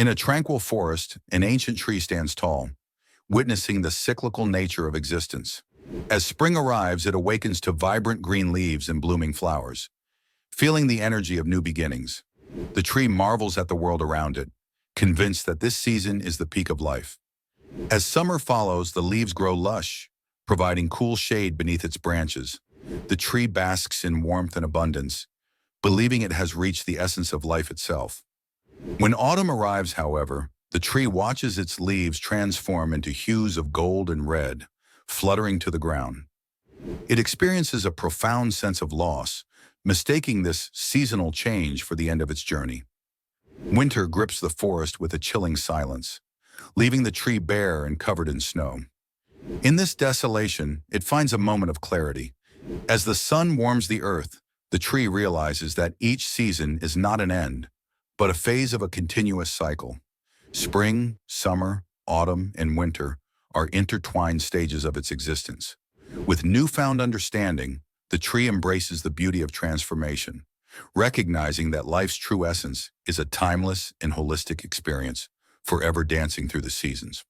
In a tranquil forest, an ancient tree stands tall, witnessing the cyclical nature of existence. As spring arrives, it awakens to vibrant green leaves and blooming flowers, feeling the energy of new beginnings. The tree marvels at the world around it, convinced that this season is the peak of life. As summer follows, the leaves grow lush, providing cool shade beneath its branches. The tree basks in warmth and abundance, believing it has reached the essence of life itself. When autumn arrives, however, the tree watches its leaves transform into hues of gold and red, fluttering to the ground. It experiences a profound sense of loss, mistaking this seasonal change for the end of its journey. Winter grips the forest with a chilling silence, leaving the tree bare and covered in snow. In this desolation, it finds a moment of clarity. As the sun warms the earth, the tree realizes that each season is not an end, but a phase of a continuous cycle. Spring, summer, autumn, and winter are intertwined stages of its existence. With newfound understanding, the tree embraces the beauty of transformation, recognizing that life's true essence is a timeless and holistic experience, forever dancing through the seasons.